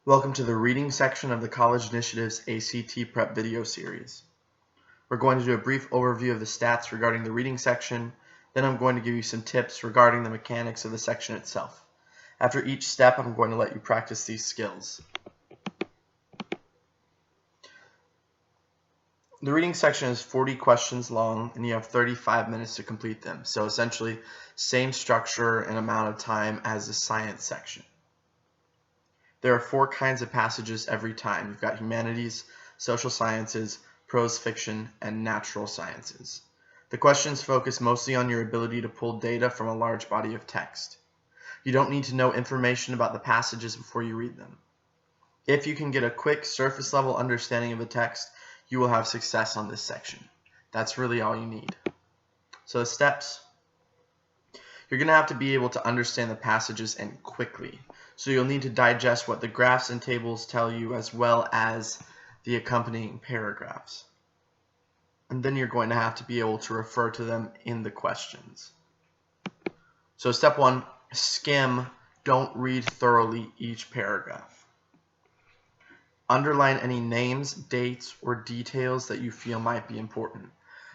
Welcome to the reading section of the College Initiative's ACT Prep video series. We're going to do a brief overview of the stats regarding the reading section, then I'm going to give you some tips regarding the mechanics of the section itself. After each step, I'm going to let you practice these skills. The reading section is 40 questions long, and you have 35 minutes to complete them. So essentially, same structure and amount of time as the science section. There are 4 kinds of passages every time. You've got humanities, social sciences, prose fiction, and natural sciences. The questions focus mostly on your ability to pull data from a large body of text. You don't need to know information about the passages before you read them. If you can get a quick surface level understanding of the text, you will have success on this section. That's really all you need. So the steps. You're going to have to be able to understand the passages and quickly. So you'll need to digest what the graphs and tables tell you as well as the accompanying paragraphs. And then you're going to have to be able to refer to them in the questions. So step 1, skim, don't read thoroughly each paragraph. Underline any names, dates, or details that you feel might be important.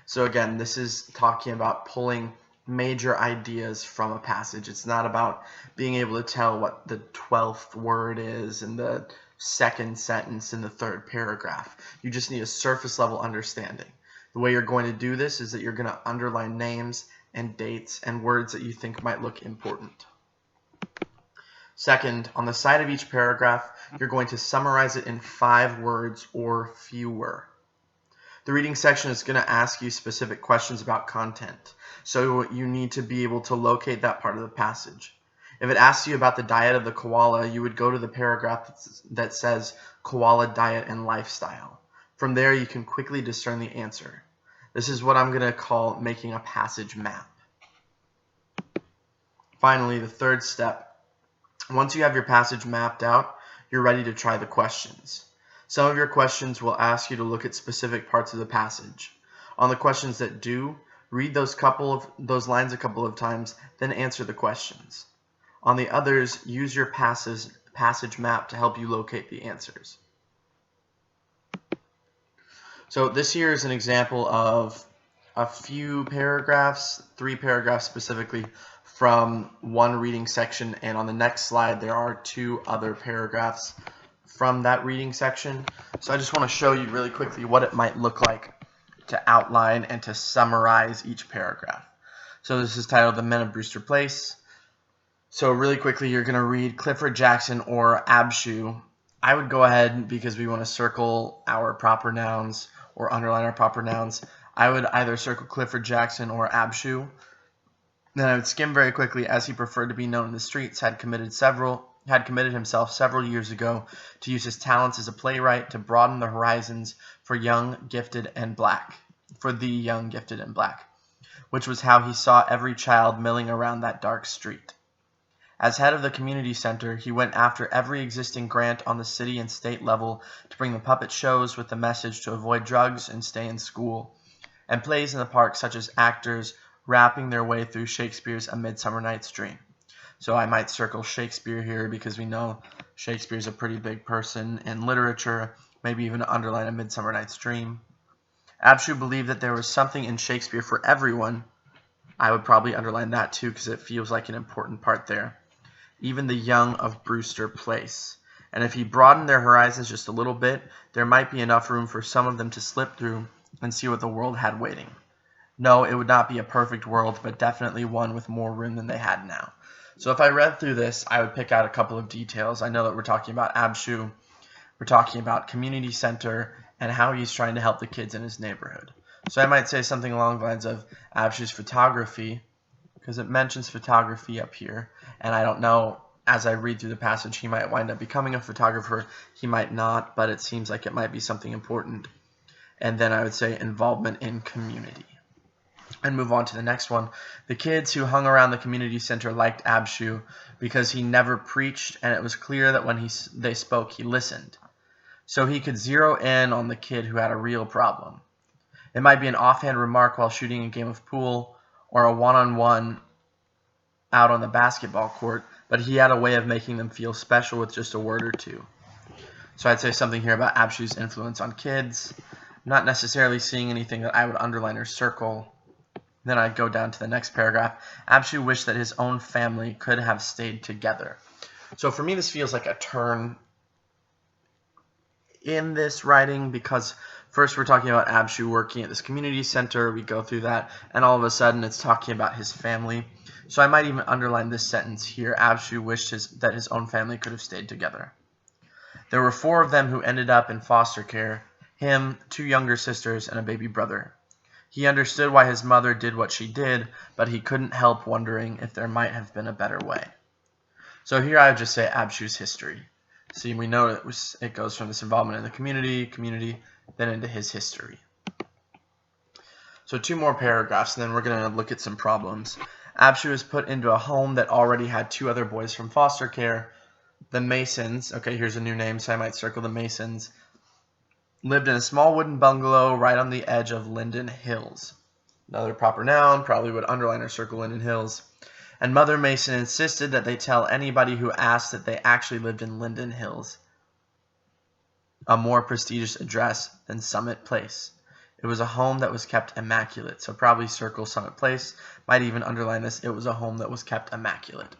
So again, this is talking about pulling major ideas from a passage. It's not about being able to tell what the 12th word is in the second sentence in the third paragraph. You just need a surface level understanding. The way you're going to do this is that you're going to underline names and dates and words that you think might look important. Second, on the side of each paragraph, you're going to summarize it in 5 words or fewer. The reading section is going to ask you specific questions about content, so you need to be able to locate that part of the passage. If it asks you about the diet of the koala, you would go to the paragraph that says koala diet and lifestyle. From there, you can quickly discern the answer. This is what I'm going to call making a passage map. Finally, the third step. Once you have your passage mapped out, you're ready to try the questions. Some of your questions will ask you to look at specific parts of the passage. On the questions that do, read those lines a couple of times, then answer the questions. On the others, use your passage map to help you locate the answers. So this here is an example of a few paragraphs, 3 paragraphs specifically, from one reading section, and on the next slide there are 2 other paragraphs from that reading section. So I just want to show you really quickly what it might look like to outline and to summarize each paragraph. So this is titled The Men of Brewster Place. So really quickly you're going to read Clifford Jackson or Abshu. I would go ahead, because we want to circle our proper nouns or underline our proper nouns, I would either circle Clifford Jackson or Abshu. Then I would skim very quickly, as he preferred to be known in the streets, had committed himself several years ago to use his talents as a playwright to broaden the horizons for the young, gifted, and black, which was how he saw every child milling around that dark street. As head of the community center, he went after every existing grant on the city and state level to bring the puppet shows with the message to avoid drugs and stay in school, and plays in the park such as actors rapping their way through Shakespeare's A Midsummer Night's Dream. So I might circle Shakespeare here because we know Shakespeare's a pretty big person in literature, maybe even underline A Midsummer Night's Dream. Abshu believed that there was something in Shakespeare for everyone. I would probably underline that too because it feels like an important part there. Even the young of Brewster Place. And if he broadened their horizons just a little bit, there might be enough room for some of them to slip through and see what the world had waiting. No, it would not be a perfect world, but definitely one with more room than they had now. So if I read through this, I would pick out a couple of details. I know that we're talking about Abshu, we're talking about community center, and how he's trying to help the kids in his neighborhood. So I might say something along the lines of Abshu's photography, because it mentions photography up here, and I don't know, as I read through the passage, he might wind up becoming a photographer, he might not, but it seems like it might be something important. And then I would say involvement in community. And move on to the next one. The kids who hung around the community center liked Abshu because he never preached, and it was clear that when they spoke, he listened. So he could zero in on the kid who had a real problem. It might be an offhand remark while shooting a game of pool, or a one-on-one out on the basketball court, but he had a way of making them feel special with just a word or two. So I'd say something here about Abshu's influence on kids. I'm not necessarily seeing anything that I would underline or circle. Then I'd go down to the next paragraph. Abshu wished that his own family could have stayed together. So for me, this feels like a turn in this writing, because first we're talking about Abshu working at this community center. We go through that, and all of a sudden it's talking about his family. So I might even underline this sentence here. Abshu wished that his own family could have stayed together. There were 4 of them who ended up in foster care, him, 2 younger sisters, and a baby brother. He understood why his mother did what she did, but he couldn't help wondering if there might have been a better way. So here I would just say Abshu's history. See, we know it goes from this involvement in the community, then into his history. So 2 more paragraphs, and then we're going to look at some problems. Abshu was put into a home that already had 2 other boys from foster care. The Masons, okay, here's a new name, so I might circle the Masons, lived in a small wooden bungalow right on the edge of Linden Hills. Another proper noun, probably would underline or circle Linden Hills. And Mother Mason insisted that they tell anybody who asked that they actually lived in Linden Hills, a more prestigious address than Summit Place. It was a home that was kept immaculate, so probably circle Summit Place. Might even underline this, it was a home that was kept immaculate.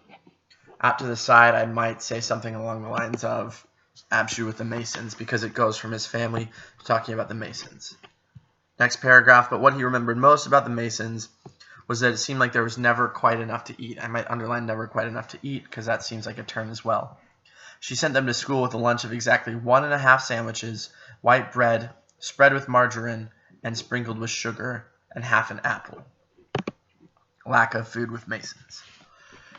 Out to the side, I might say something along the lines of Abshu with the Masons, because it goes from his family to talking about the Masons. Next paragraph, but what he remembered most about the Masons was that it seemed like there was never quite enough to eat. I might underline never quite enough to eat, because that seems like a turn as well. She sent them to school with a lunch of exactly 1½ sandwiches, white bread, spread with margarine, and sprinkled with sugar, and half an apple. Lack of food with Masons.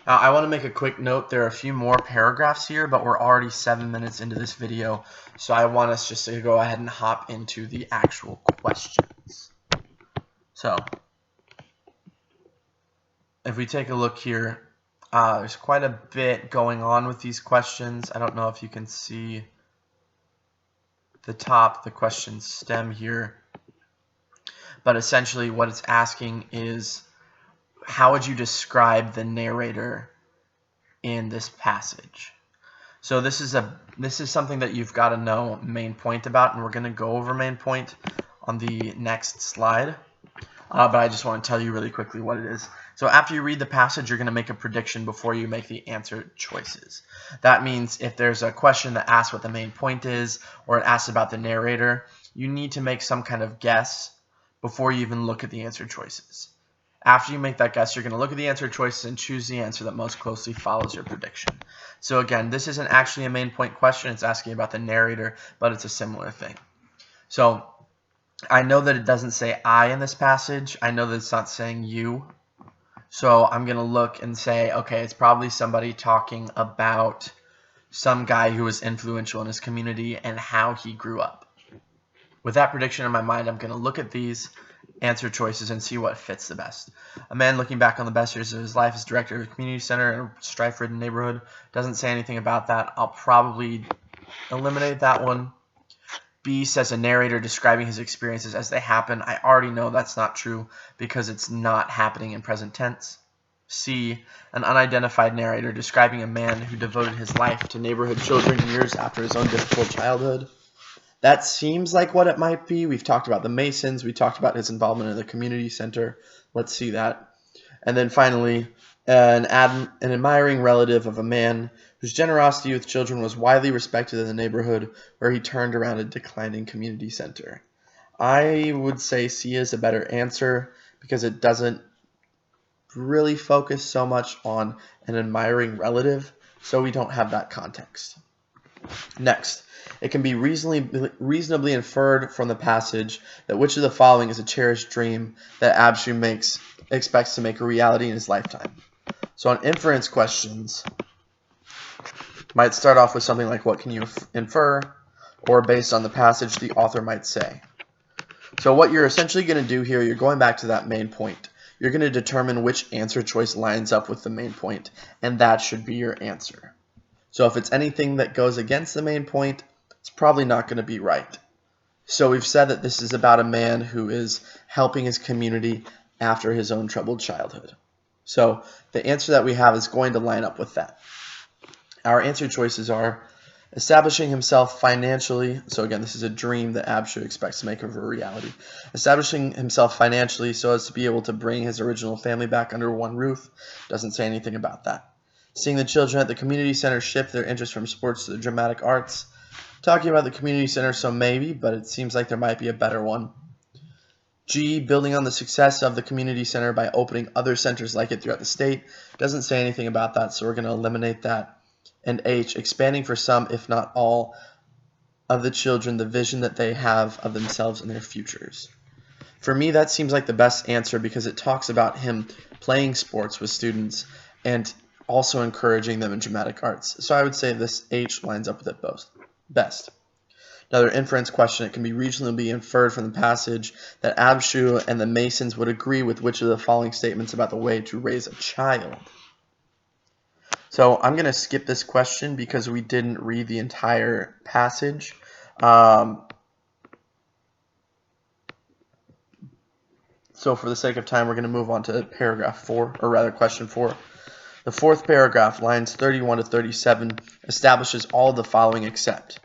Now, I want to make a quick note. There are a few more paragraphs here, but we're already 7 minutes into this video, so I want us just to go ahead and hop into the actual questions. So, if we take a look here, there's quite a bit going on with these questions. I don't know if you can see the top, the question stem here, but essentially what it's asking is, how would you describe the narrator in this passage? So this is something that you've got to know main point about, and we're going to go over main point on the next slide. But I just want to tell you really quickly what it is. So after you read the passage, you're going to make a prediction before you make the answer choices. That means if there's a question that asks what the main point is, or it asks about the narrator, you need to make some kind of guess before you even look at the answer choices. After you make that guess, you're going to look at the answer choices and choose the answer that most closely follows your prediction. So again, this isn't actually a main point question. It's asking about the narrator, but it's a similar thing. So I know that it doesn't say I in this passage. I know that it's not saying you. So I'm going to look and say, okay, it's probably somebody talking about some guy who was influential in his community and how he grew up. With that prediction in my mind, I'm going to look at these answer choices and see what fits the best. A man looking back on the best years of his life as director of a community center in a strife-ridden neighborhood. Doesn't say anything about that. I'll probably eliminate that one. B says a narrator describing his experiences as they happen. I already know that's not true because it's not happening in present tense. C, an unidentified narrator describing a man who devoted his life to neighborhood children years after his own difficult childhood. That seems like what it might be. We've talked about the Masons. We talked about his involvement in the community center. Let's see that. And then finally, an admiring relative of a man whose generosity with children was widely respected in the neighborhood where he turned around a declining community center. I would say C is a better answer because it doesn't really focus so much on an admiring relative, so we don't have that context. Next, it can be reasonably inferred from the passage that which of the following is a cherished dream that Abshu expects to make a reality in his lifetime. So on inference questions, might start off with something like, what can you infer? Or based on the passage, the author might say. So what you're essentially going to do here, you're going back to that main point. You're going to determine which answer choice lines up with the main point, and that should be your answer. So if it's anything that goes against the main point, it's probably not going to be right. So we've said that this is about a man who is helping his community after his own troubled childhood. So the answer that we have is going to line up with that. Our answer choices are Establishing himself financially, so again, this is a dream that Abshu expects to make of a reality. Establishing himself financially so as to be able to bring his original family back under one roof, doesn't say anything about that. Seeing the children at the community center shift their interest from sports to the dramatic arts. Talking about the community center, so maybe, but it seems like there might be a better one. G, building on the success of the community center by opening other centers like it throughout the state. Doesn't say anything about that, so we're going to eliminate that. And H, expanding for some, if not all, of the children the vision that they have of themselves and their futures. For me, that seems like the best answer because it talks about him playing sports with students and also encouraging them in dramatic arts. So I would say this H lines up with it best. Another inference question. It can be reasonably inferred from the passage that Abshu and the Masons would agree with which of the following statements about the way to raise a child. So I'm going to skip this question because we didn't read the entire passage. So for the sake of time, we're going to move on to paragraph 4, or rather question 4. The fourth paragraph, lines 31 to 37, establishes all the following except.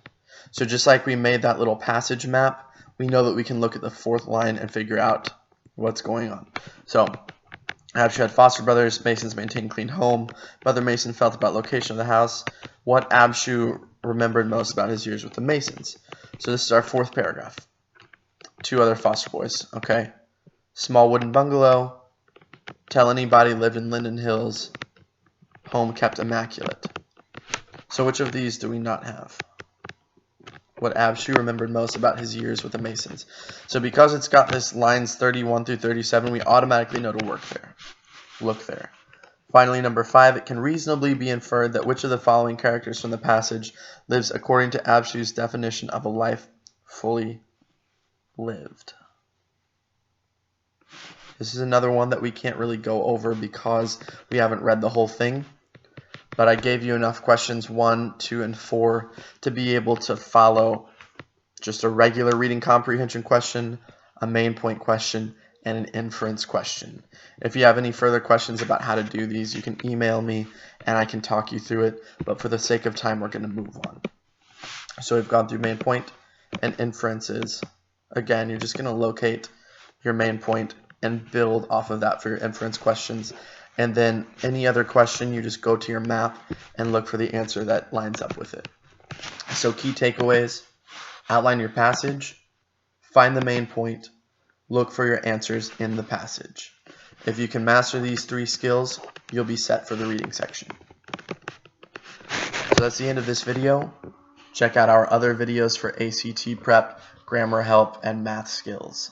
So just like we made that little passage map, we know that we can look at the fourth line and figure out what's going on. So Abshu had foster brothers. Masons maintained clean home. Mother Mason felt about location of the house. What Abshu remembered most about his years with the Masons. So this is our fourth paragraph. 2 other foster boys. Okay. Small wooden bungalow. Tell anybody lived in Linden Hills. Home kept immaculate. So which of these do we not have? What Abshu remembered most about his years with the Masons. So because it's got this lines 31 through 37, we automatically know to work there. Look there. Finally, number 5, it can reasonably be inferred that which of the following characters from the passage lives according to Abshu's definition of a life fully lived. This is another one that we can't really go over because we haven't read the whole thing. But I gave you enough questions 1, 2, and 4 to be able to follow just a regular reading comprehension question, a main point question, and an inference question. If you have any further questions about how to do these, you can email me and I can talk you through it. But for the sake of time, we're going to move on. So we've gone through main point and inferences. Again, you're just going to locate your main point and build off of that for your inference questions. And then any other question, you just go to your map and look for the answer that lines up with it. So key takeaways, outline your passage, find the main point, look for your answers in the passage. If you can master these 3 skills, you'll be set for the reading section. So that's the end of this video. Check out our other videos for ACT prep, grammar help, and math skills.